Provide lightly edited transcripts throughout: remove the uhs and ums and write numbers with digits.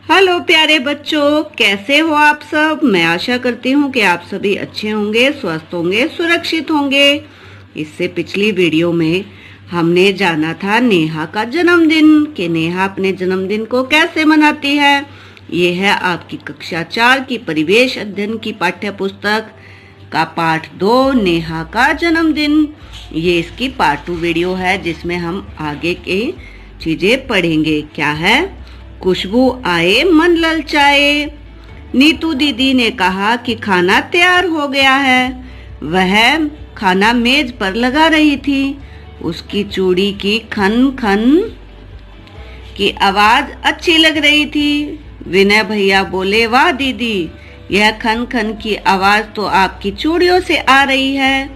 Hello प्यारे बच्चों, कैसे हो आप सब। मैं आशा करती हूँ कि आप सभी अच्छे होंगे, स्वस्थ होंगे, सुरक्षित होंगे। इससे पिछली वीडियो में हमने जाना था नेहा का जन्मदिन कि नेहा अपने जन्मदिन को कैसे मनाती है। ये है आपकी कक्षा 4 की परिवेश अध्ययन की पाठ्य पुस्तक का पाठ 2, नेहा का जन्मदिन। ये इसकी पार्ट 2 वीडियो है जिसमें हम आगे की चीजें पढ़ेंगे। क्या है? खुशबू आए मन ललचाए। नीतू दीदी ने कहा कि खाना तैयार हो गया है। वह खाना मेज पर लगा रही थी। उसकी चूड़ी की खन खन की आवाज अच्छी लग रही थी। विनय भैया बोले, वाह दीदी, यह खन खन की आवाज तो आपकी चूड़ियों से आ रही है।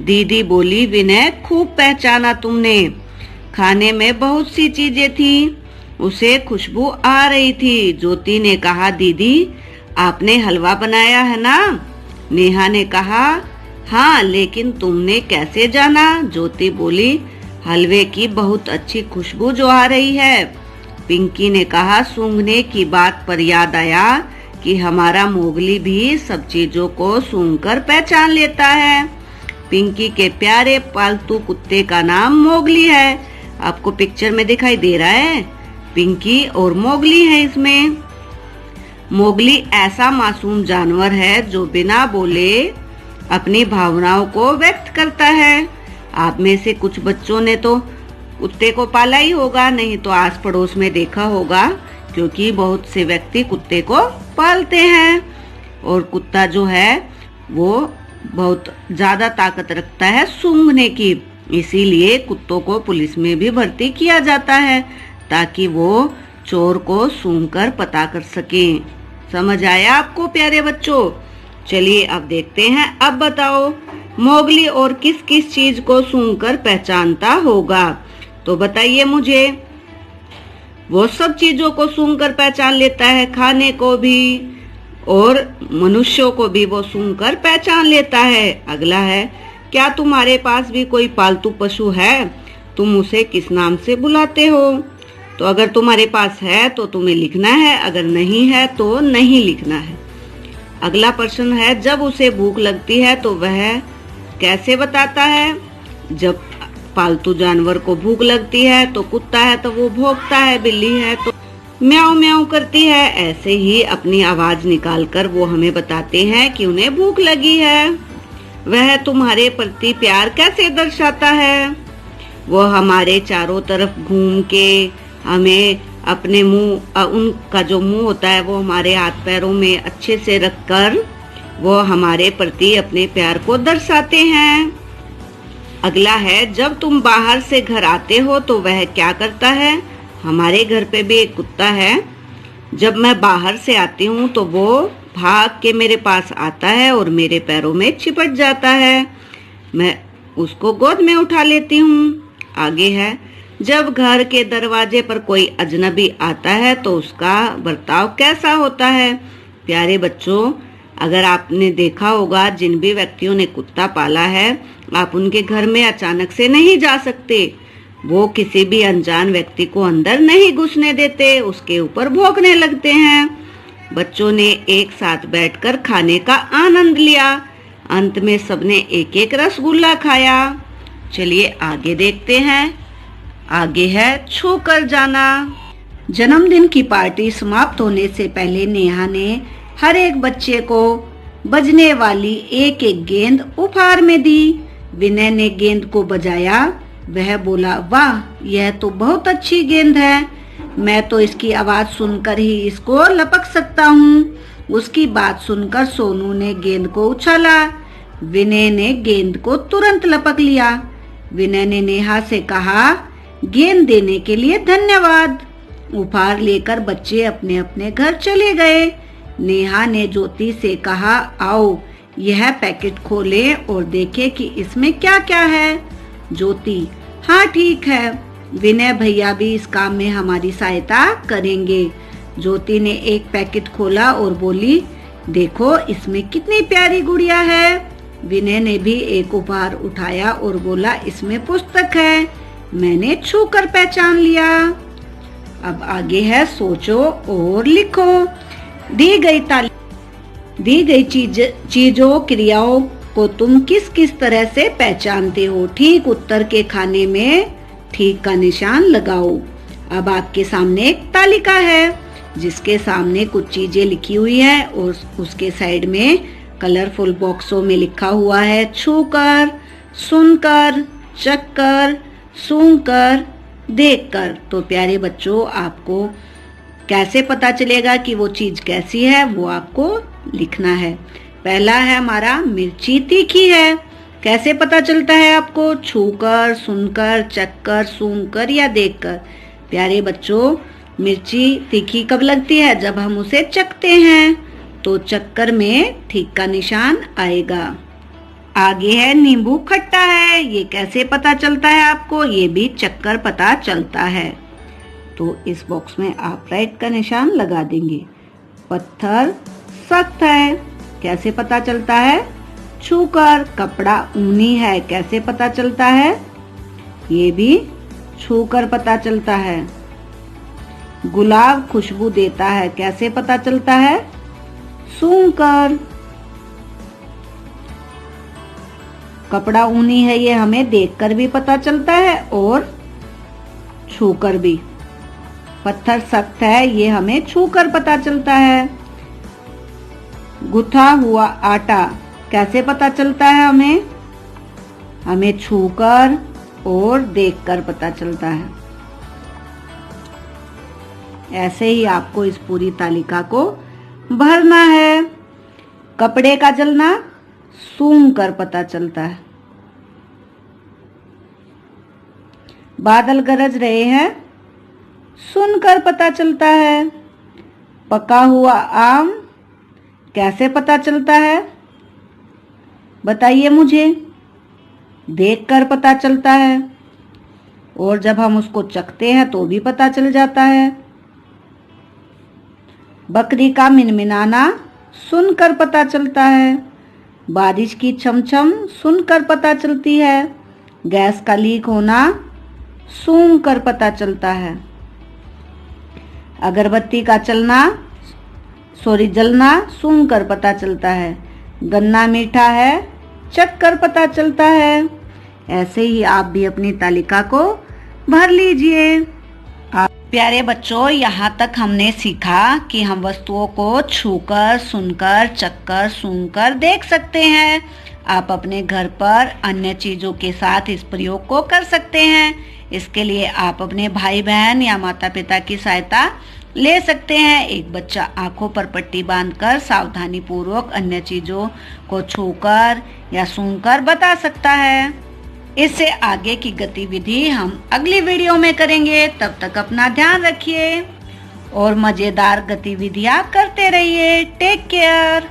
दीदी बोली, विनय, खूब पहचाना तुमने। खाने में बहुत सी चीजें थी, उसे खुशबू आ रही थी। ज्योति ने कहा, दीदी आपने हलवा बनाया है ना? नेहा ने कहा, हाँ, लेकिन तुमने कैसे जाना? ज्योति बोली, हलवे की बहुत अच्छी खुशबू जो आ रही है। पिंकी ने कहा, सूंघने की बात पर याद आया कि हमारा मोगली भी सब चीजों को सूंघकर पहचान लेता है। पिंकी के प्यारे पालतू कुत्ते का नाम मोगली है। आपको पिक्चर में दिखाई दे रहा है, पिंकी और मोगली है इसमें। मोगली ऐसा मासूम जानवर है जो बिना बोले अपनी भावनाओं को व्यक्त करता है। आप में से कुछ बच्चों ने तो कुत्ते को पाला ही होगा, नहीं तो आस पड़ोस में देखा होगा, क्योंकि बहुत से व्यक्ति कुत्ते को पालते हैं। और कुत्ता जो है वो बहुत ज्यादा ताकत रखता है सूंघने की, इसीलिए कुत्तों को पुलिस में भी भर्ती किया जाता है ताकि वो चोर को सूंघकर पता कर सकें। समझ आया आपको प्यारे बच्चों? चलिए अब देखते हैं। अब बताओ, मोगली और किस किस चीज को सूंघकर पहचानता होगा? तो बताइए मुझे। वो सब चीजों को सूंघकर पहचान लेता है, खाने को भी और मनुष्यों को भी वो सूंघकर पहचान लेता है। अगला है, क्या तुम्हारे पास भी कोई पालतू पशु है? तुम उसे किस नाम से बुलाते हो? तो अगर तुम्हारे पास है तो तुम्हें लिखना है, अगर नहीं है तो नहीं लिखना है। अगला प्रश्न है, जब उसे भूख लगती है तो वह कैसे बताता है? जब पालतू जानवर को भूख लगती है तो कुत्ता है तो वो भौंकता है, बिल्ली है तो म्याऊं म्याऊं करती है। ऐसे ही अपनी आवाज निकालकर वो हमें बताते हैं कि उन्हें भूख लगी है। वह तुम्हारे प्रति प्यार कैसे दर्शाता है? वो हमारे चारों तरफ घूम के हमें अपने मुंह, उनका जो मुंह होता है वो हमारे हाथ पैरों में अच्छे से रखकर वो हमारे प्रति अपने प्यार को दर्शाते हैं। अगला है, जब तुम बाहर से घर आते हो तो वह क्या करता है? हमारे घर पे भी एक कुत्ता है। जब मैं बाहर से आती हूँ तो वो भाग के मेरे पास आता है और मेरे पैरों में चिपट जाता है। मैं उसको गोद में उठा लेती हूँ। आगे है, जब घर के दरवाजे पर कोई अजनबी आता है तो उसका बर्ताव कैसा होता है? प्यारे बच्चों, अगर आपने देखा होगा, जिन भी व्यक्तियों ने कुत्ता पाला है, आप उनके घर में अचानक से नहीं जा सकते। वो किसी भी अनजान व्यक्ति को अंदर नहीं घुसने देते, उसके ऊपर भौंकने लगते हैं। बच्चों ने एक साथ बैठकर खाने का आनंद लिया। अंत में सबने एक एक रसगुल्ला खाया। चलिए आगे देखते हैं। आगे है, छू कर जाना। जन्मदिन की पार्टी समाप्त होने से पहले नेहा ने हर एक बच्चे को बजने वाली एक एक गेंद उपहार में दी। विनय ने गेंद को बजाया। वह बोला, वाह, यह तो बहुत अच्छी गेंद है। मैं तो इसकी आवाज सुनकर ही इसको लपक सकता हूँ। उसकी बात सुनकर सोनू ने गेंद को उछाला। विनय ने गेंद को तुरंत लपक लिया। विनय ने नेहा से कहा, गेंद देने के लिए धन्यवाद। उपहार लेकर बच्चे अपने अपने घर चले गए। नेहा ने ज्योति से कहा, आओ यह पैकेट खोलें और देखें कि इसमें क्या क्या है। ज्योति, हाँ ठीक है, विनय भैया भी इस काम में हमारी सहायता करेंगे। ज्योति ने एक पैकेट खोला और बोली, देखो इसमें कितनी प्यारी गुड़िया है। विनय ने भी एक उपहार उठाया और बोला, इसमें पुस्तक है, मैंने छू कर पहचान लिया। अब आगे है सोचो और लिखो। दी गई चीजों क्रियाओं को तुम किस किस तरह से पहचानते हो? ठीक उत्तर के खाने में ठीक का निशान लगाओ। अब आपके सामने एक तालिका है जिसके सामने कुछ चीजें लिखी हुई है और उसके साइड में कलरफुल बॉक्सों में लिखा हुआ है छूकर, सुनकर, चखकर, सूंघकर, देखकर। तो प्यारे बच्चों, आपको कैसे पता चलेगा कि वो चीज कैसी है, वो आपको लिखना है। पहला है हमारा मिर्ची तीखी है। कैसे पता चलता है आपको? छूकर, सुनकर, चखकर, सूंघकर या देखकर। प्यारे बच्चों, मिर्ची तीखी कब लगती है? जब हम उसे चखते हैं, तो चक्कर में ठीक का निशान आएगा। आगे है नींबू खट्टा है। ये कैसे पता चलता है आपको? ये भी चक्कर पता चलता है। तो इस बॉक्स में आप राइट का निशान लगा देंगे। पत्थर सख्त है। कैसे पता चलता है? छूकर। कपड़ा ऊनी है। कैसे पता चलता है? ये भी छूकर पता चलता है। गुलाब खुशबू देता है। कैसे पता चलता है? सूंघकर। कपड़ा ऊनी है, ये हमें देखकर भी पता चलता है और छूकर भी। पत्थर सख्त है, ये हमें छूकर पता चलता है। गुथा हुआ आटा कैसे पता चलता है हमें? हमें छूकर और देखकर पता चलता है। ऐसे ही आपको इस पूरी तालिका को भरना है। कपड़े का जलना सूंघकर पता चलता है। बादल गरज रहे हैं, सुनकर पता चलता है। पका हुआ आम कैसे पता चलता है? बताइए मुझे। देखकर पता चलता है और जब हम उसको चखते हैं तो भी पता चल जाता है। बकरी का मिनमिनाना सुनकर पता चलता है। बारिश की छमछम सुनकर पता चलती है। गैस का लीक होना सूंघकर पता चलता है। अगरबत्ती का जलना सूंघकर पता चलता है। गन्ना मीठा है, चखकर पता चलता है। ऐसे ही आप भी अपनी तालिका को भर लीजिए। प्यारे बच्चों, यहाँ तक हमने सीखा कि हम वस्तुओं को छूकर, सुनकर, चखकर, सूंघकर देख सकते हैं। आप अपने घर पर अन्य चीज़ों के साथ इस प्रयोग को कर सकते हैं। इसके लिए आप अपने भाई बहन या माता पिता की सहायता ले सकते हैं। एक बच्चा आंखों पर पट्टी बांधकर सावधानी पूर्वक अन्य चीज़ों को छूकर या सूंघकर बता सकता है। इससे आगे की गतिविधि हम अगली वीडियो में करेंगे। तब तक अपना ध्यान रखिए और मज़ेदार गतिविधियां करते रहिए। Take care.